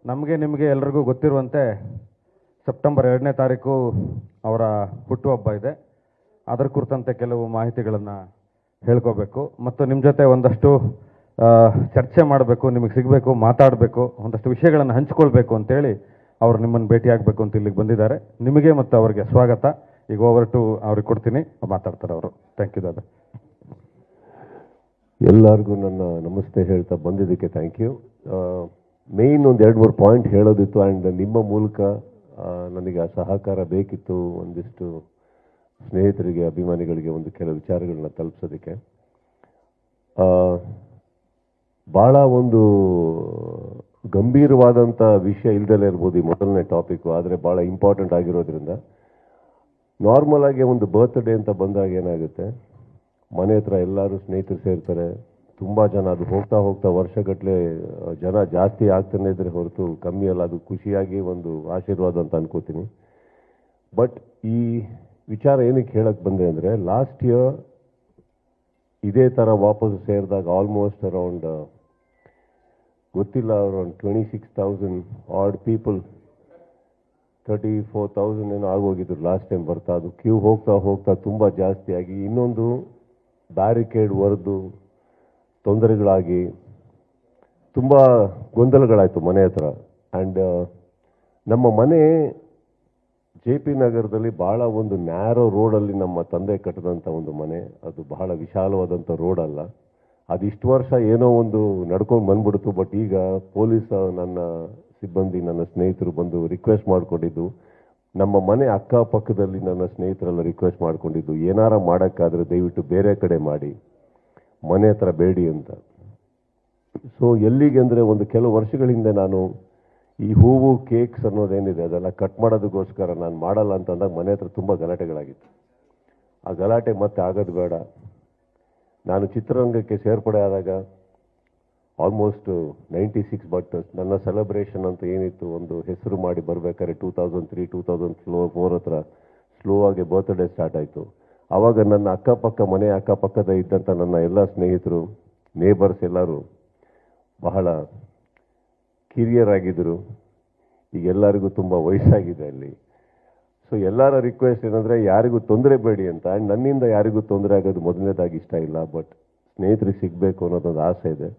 ನಮಗೆ ನಿಮಗೆ ಎಲ್ರಿಗೂ ಗೊತ್ತಿರುವಂತೆ ಸೆಪ್ಟೆಂಬರ್ 2ನೇ ತಾರೀಕು ಅವರ ಹುಟ್ಟುಹಬ್ಬ ಇದೆ. ಅದರ ಕುರಿತಂತೆ ಕೆಲವು ಮಾಹಿತಿಗಳನ್ನು ಹೇಳ್ಕೋಬೇಕು ಮತ್ತು ನಿಮ್ಮ ಜೊತೆ ಒಂದಷ್ಟು ಚರ್ಚೆ ಮಾಡಬೇಕು, ನಿಮಗೆ ಸಿಗಬೇಕು, ಮಾತಾಡಬೇಕು, ಒಂದಷ್ಟು ವಿಷಯಗಳನ್ನು ಹಂಚಿಕೊಳ್ಬೇಕು ಅಂತೇಳಿ ಅವರು ನಿಮ್ಮನ್ನು ಭೇಟಿಯಾಗಬೇಕು ಅಂತ ಇಲ್ಲಿಗೆ ಬಂದಿದ್ದಾರೆ. ನಿಮಗೆ ಮತ್ತು ಅವರಿಗೆ ಸ್ವಾಗತ. ಈಗ ಓವರ್ ಟು ಅವ್ರಿಗೆ ಕೊಡ್ತೀನಿ, ಮಾತಾಡ್ತಾರೆ ಅವರು. ಥ್ಯಾಂಕ್ ಯು ದಾದಾ. ಎಲ್ಲರಿಗೂ ನನ್ನ ನಮಸ್ತೆ ಹೇಳ್ತಾ ಬಂದಿದ್ದಕ್ಕೆ ಥ್ಯಾಂಕ್ ಯು. ಮೇಯ್ನ್ ಒಂದು 2-3 ಪಾಯಿಂಟ್ ಹೇಳೋದಿತ್ತು ಆ್ಯಂಡ್ ನಿಮ್ಮ ಮೂಲಕ ನನಗೆ ಆ ಸಹಕಾರ ಬೇಕಿತ್ತು ಒಂದಿಷ್ಟು ಸ್ನೇಹಿತರಿಗೆ, ಅಭಿಮಾನಿಗಳಿಗೆ ಒಂದು ಕೆಲವು ವಿಚಾರಗಳನ್ನ ತಲುಪಿಸೋದಕ್ಕೆ. ಭಾಳ ಒಂದು ಗಂಭೀರವಾದಂಥ ವಿಷಯ ಇಲ್ದಲೇ ಇರ್ಬೋದು ಈ ಮೊದಲನೇ ಟಾಪಿಕ್ಕು, ಆದರೆ ಭಾಳ ಇಂಪಾರ್ಟೆಂಟ್ ಆಗಿರೋದ್ರಿಂದ ನಾರ್ಮಲ್ ಆಗಿ ಒಂದು ಬರ್ತ್ಡೇ ಅಂತ ಬಂದಾಗ ಏನಾಗುತ್ತೆ, ಮನೆ ಹತ್ರ ಎಲ್ಲರೂ ಸ್ನೇಹಿತರು ಸೇರ್ತಾರೆ, ತುಂಬ ಜನ, ಅದು ಹೋಗ್ತಾ ಹೋಗ್ತಾ ವರ್ಷಗಟ್ಟಲೆ ಜನ ಜಾಸ್ತಿ ಆಗ್ತಾನೆ ಇದ್ರೆ ಹೊರತು ಕಮ್ಮಿ ಅಲ್ಲ. ಅದು ಖುಷಿಯಾಗಿ ಒಂದು ಆಶೀರ್ವಾದ ಅಂತ ಅನ್ಕೋತೀನಿ. ಬಟ್ ಈ ವಿಚಾರ ಏನಕ್ಕೆ ಹೇಳಕ್ಕೆ ಬಂದೆ ಅಂದರೆ, ಲಾಸ್ಟ್ ಇಯರ್ ಇದೇ ಥರ ವಾಪಸ್ ಸೇರಿದಾಗ ಆಲ್ಮೋಸ್ಟ್ ಅರೌಂಡ್ ಗೊತ್ತಿಲ್ಲ ಅರೌಂಡ್ 26,000 ಆಡ್ ಪೀಪಲ್, 34,000 ಏನೋ ಆಗೋಗಿದ್ರು ಲಾಸ್ಟ್ ಟೈಮ್ ಬರ್ತಾ. ಅದು ಕ್ಯೂ ಹೋಗ್ತಾ ಹೋಗ್ತಾ ತುಂಬ ಜಾಸ್ತಿ ಆಗಿ ಇನ್ನೊಂದು ಬ್ಯಾರಿಕೇಡ್ ಹೊರದು ತೊಂದರೆಗಳಾಗಿ ತುಂಬ ಗೊಂದಲಗಳಾಯಿತು ಮನೆ ಹತ್ರ. ಆ್ಯಂಡ್ ನಮ್ಮ ಮನೆ JP ನಗರದಲ್ಲಿ ಭಾಳ ಒಂದು ನ್ಯಾರೋ ರೋಡಲ್ಲಿ ನಮ್ಮ ತಂದೆ ಕಟ್ಟಿದಂಥ ಒಂದು ಮನೆ. ಅದು ಬಹಳ ವಿಶಾಲವಾದಂಥ ರೋಡ್ ಅಲ್ಲ. ಅದು ಇಷ್ಟು ವರ್ಷ ಏನೋ ಒಂದು ನಡ್ಕೊಂಡು ಬಂದ್ಬಿಡ್ತು. ಬಟ್ ಈಗ ಪೊಲೀಸ್ ನನ್ನ ಸಿಬ್ಬಂದಿ, ನನ್ನ ಸ್ನೇಹಿತರು ಬಂದು ರಿಕ್ವೆಸ್ಟ್ ಮಾಡಿಕೊಂಡಿದ್ದು, ನಮ್ಮ ಮನೆ ಅಕ್ಕಪಕ್ಕದಲ್ಲಿ ನನ್ನ ಸ್ನೇಹಿತರೆಲ್ಲ ರಿಕ್ವೆಸ್ಟ್ ಮಾಡಿಕೊಂಡಿದ್ದು, ಏನಾರ ಮಾಡೋಕ್ಕಾದರೆ ದಯವಿಟ್ಟು ಬೇರೆ ಕಡೆ ಮಾಡಿ, ಮನೆ ಹತ್ರ ಬೇಡಿ ಅಂತ. ಸೊ ಎಲ್ಲಿಗೆ ಅಂದರೆ, ಒಂದು ಕೆಲವು ವರ್ಷಗಳ ಹಿಂದೆ ನಾನು ಈ ಹೂವು ಕೇಕ್ಸ್ ಅನ್ನೋದೇನಿದೆ ಅದೆಲ್ಲ ಕಟ್ ಮಾಡೋದಕ್ಕೋಸ್ಕರ ನಾನು ಮಾಡಲ್ಲ ಅಂತಂದಾಗ ಮನೆ ಹತ್ರ ತುಂಬ ಗಲಾಟೆಗಳಾಗಿತ್ತು. ಆ ಗಲಾಟೆ ಮತ್ತೆ ಆಗೋದು ಬೇಡ. ನಾನು ಚಿತ್ರರಂಗಕ್ಕೆ ಸೇರ್ಪಡೆ ಆದಾಗ ಆಲ್ಮೋಸ್ಟ್ 96, ಬಟ್ ನನ್ನ ಸೆಲೆಬ್ರೇಷನ್ ಅಂತ ಏನಿತ್ತು ಒಂದು ಹೆಸರು ಮಾಡಿ ಬರಬೇಕಾದ್ರೆ 2003-2004 ಹತ್ರ ಸ್ಲೋ ಆಗಿ ಬರ್ತ್ಡೇ ಸ್ಟಾರ್ಟ್ ಆಯಿತು. ಆವಾಗ ನನ್ನ ಅಕ್ಕಪಕ್ಕ, ಮನೆ ಅಕ್ಕಪಕ್ಕದ ಇದ್ದಂಥ ನನ್ನ ಎಲ್ಲ ಸ್ನೇಹಿತರು, ನೇಬರ್ಸ್ ಎಲ್ಲರೂ ಬಹಳ ಕಿರಿಯರ್ ಆಗಿದ್ದರು. ಈಗ ಎಲ್ಲರಿಗೂ ತುಂಬ ವಯಸ್ಸಾಗಿದೆ ಅಲ್ಲಿ. ಸೊ ಎಲ್ಲರ ರಿಕ್ವೆಸ್ಟ್ ಏನಂದರೆ ಯಾರಿಗೂ ತೊಂದರೆ ಬೇಡಿ ಅಂತ. ಆ್ಯಂಡ್ ನನ್ನಿಂದ ಯಾರಿಗೂ ತೊಂದರೆ ಆಗೋದು ಮೊದಲನೇದಾಗಿ ಇಷ್ಟ ಇಲ್ಲ, ಬಟ್ ಸ್ನೇಹಿತರಿಗೆ ಸಿಗಬೇಕು ಅನ್ನೋದೊಂದು ಆಸೆ ಇದೆ.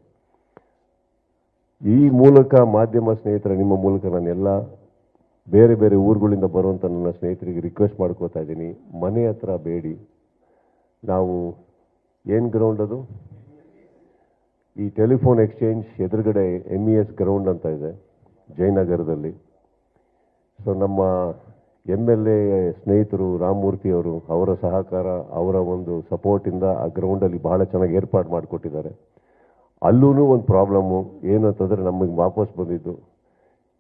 ಈ ಮೂಲಕ ಮಾಧ್ಯಮ ಸ್ನೇಹಿತರ ನಿಮ್ಮ ಮೂಲಕ ನಾನೆಲ್ಲ ಬೇರೆ ಬೇರೆ ಊರುಗಳಿಂದ ಬರುವಂಥ ನನ್ನ ಸ್ನೇಹಿತರಿಗೆ ರಿಕ್ವೆಸ್ಟ್ ಮಾಡ್ಕೋತಾ ಇದ್ದೀನಿ, ಮನೆ ಹತ್ರ ಬೇಡಿ. ನಾವು ಏನು ಗ್ರೌಂಡ್ ಅದು, ಈ ಟೆಲಿಫೋನ್ ಎಕ್ಸ್ಚೇಂಜ್ ಎದುರುಗಡೆ MES ಗ್ರೌಂಡ್ ಅಂತ ಇದೆ ಜಯನಗರದಲ್ಲಿ. ಸೊ ನಮ್ಮ MLA ಸ್ನೇಹಿತರು ರಾಮಮೂರ್ತಿ ಅವರು, ಅವರ ಸಹಕಾರ, ಅವರ ಒಂದು ಸಪೋರ್ಟಿಂದ ಆ ಗ್ರೌಂಡಲ್ಲಿ ಬಹಳ ಚೆನ್ನಾಗಿ ಏರ್ಪಾಡು ಮಾಡಿಕೊಟ್ಟಿದ್ದಾರೆ. ಅಲ್ಲೂ ಒಂದು ಪ್ರಾಬ್ಲಮ್ಮು ಏನು ಅಂತಂದರೆ, ನಮಗೆ ವಾಪಸ್ ಬಂದಿದ್ದು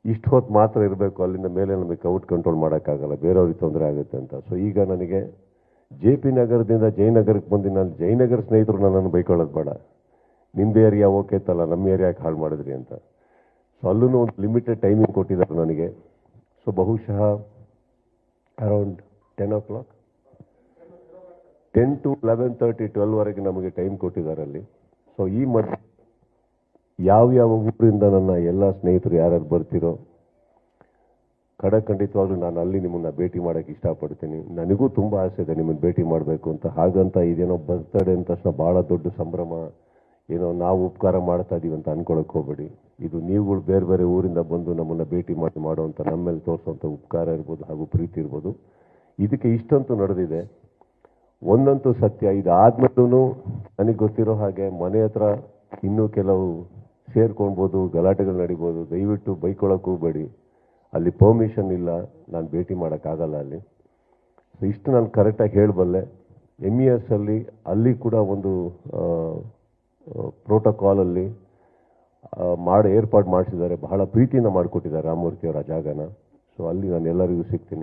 ಇಷ್ಟು ಹೊತ್ತು ಮಾತ್ರ ಇರಬೇಕು, ಅಲ್ಲಿಂದ ಮೇಲೆ ನಮಗೆ ಕ್ರೌಡ್ ಕಂಟ್ರೋಲ್ ಮಾಡೋಕ್ಕಾಗಲ್ಲ, ಬೇರೆಯವ್ರಿಗೆ ತೊಂದರೆ ಆಗುತ್ತೆ ಅಂತ. ಸೊ ಈಗ ನನಗೆ JP ನಗರದಿಂದ ಜಯನಗರಕ್ಕೆ ಬಂದು ನಾನು ಜಯನಗರ ಸ್ನೇಹಿತರು ನನ್ನನ್ನು ಬೈಕೊಳ್ಳೋದು ಬೇಡ, ನಿಮ್ಮದು ಏರಿಯಾ ಓಕೆ ಇತ್ತಲ್ಲ, ನಮ್ಮ ಏರಿಯಾಕ್ಕೆ ಹಾಳು ಮಾಡಿದ್ರಿ ಅಂತ. ಸೊ ಅಲ್ಲೂ ಒಂದು ಲಿಮಿಟೆಡ್ ಟೈಮಿಂಗ್ ಕೊಟ್ಟಿದ್ದಾರೆ ನನಗೆ. ಸೊ ಬಹುಶಃ ಅರೌಂಡ್ 10 o'clock, 10 to 11:30, 12ವರೆಗೆ ನಮಗೆ ಟೈಮ್ ಕೊಟ್ಟಿದ್ದಾರೆ ಅಲ್ಲಿ. ಸೊ ಈ ಮಧ್ಯೆ ಯಾವ್ಯಾವ ಊರಿಂದ ನನ್ನ ಎಲ್ಲ ಸ್ನೇಹಿತರು ಯಾರ್ಯಾರು ಬರ್ತಿರೋ ಖಂಡಿತವಾಗ್ಲೂ ನಾನು ಅಲ್ಲಿ ನಿಮ್ಮನ್ನು ಭೇಟಿ ಮಾಡೋಕ್ಕೆ ಇಷ್ಟಪಡ್ತೀನಿ. ನನಗೂ ತುಂಬ ಆಸೆ ಇದೆ ನಿಮ್ಮನ್ನು ಭೇಟಿ ಮಾಡಬೇಕು ಅಂತ. ಹಾಗಂತ ಇದೇನೋ ಬರ್ತ್ಡೇ ಅಂದ ತಕ್ಷಣ ಭಾಳ ದೊಡ್ಡ ಸಂಭ್ರಮ, ಏನೋ ನಾವು ಉಪಕಾರ ಮಾಡ್ತಾ ಇದ್ದೀವಿ ಅಂತ ಅನ್ಕೊಳಕ್ಕೆ ಹೋಗ್ಬೇಡಿ. ಇದು ನೀವುಗಳು ಬೇರೆ ಬೇರೆ ಊರಿಂದ ಬಂದು ನಮ್ಮನ್ನು ಭೇಟಿ ಮಾಡುವಂಥ, ನಮ್ಮ ಮೇಲೆ ತೋರಿಸುವಂಥ ಉಪಕಾರ ಇರ್ಬೋದು ಹಾಗೂ ಪ್ರೀತಿ ಇರ್ಬೋದು. ಇದಕ್ಕೆ ಇಷ್ಟಂತೂ ನಡೆದಿದೆ. ಒಂದಂತೂ ಸತ್ಯ, ಇದಾದ್ಮೇಲೂ ನನಗೆ ಗೊತ್ತಿರೋ ಹಾಗೆ ಮನೆ ಹತ್ರ ಇನ್ನೂ ಕೆಲವು ಸೇರ್ಕೊಳ್ಬೋದು, ಗಲಾಟೆಗಳು ನಡಿಬೋದು. ದಯವಿಟ್ಟು ಬೈಕೊಳ್ಳೋಕೆ ಹೋಗಬೇಡಿ, ಅಲ್ಲಿ ಪರ್ಮಿಷನ್ ಇಲ್ಲ, ನಾನು ಭೇಟಿ ಮಾಡೋಕ್ಕಾಗಲ್ಲ ಅಲ್ಲಿ. ಸೊ ಇಷ್ಟು ನಾನು ಕರೆಕ್ಟಾಗಿ ಹೇಳಬಲ್ಲೆ. MES ಅಲ್ಲಿ ಕೂಡ ಒಂದು ಪ್ರೋಟೋಕಾಲಲ್ಲಿ ಏರ್ಪಾಡು ಮಾಡಿಸಿದ್ದಾರೆ, ಬಹಳ ಪ್ರೀತಿಯಿಂದ ಮಾಡಿಕೊಟ್ಟಿದ್ದಾರೆ ರಾಮಮೂರ್ತಿ ಅವರ ಜಾಗನ. ಸೊ ಅಲ್ಲಿ ನಾನು ಎಲ್ಲರಿಗೂ ಸಿಗ್ತೀನಿ.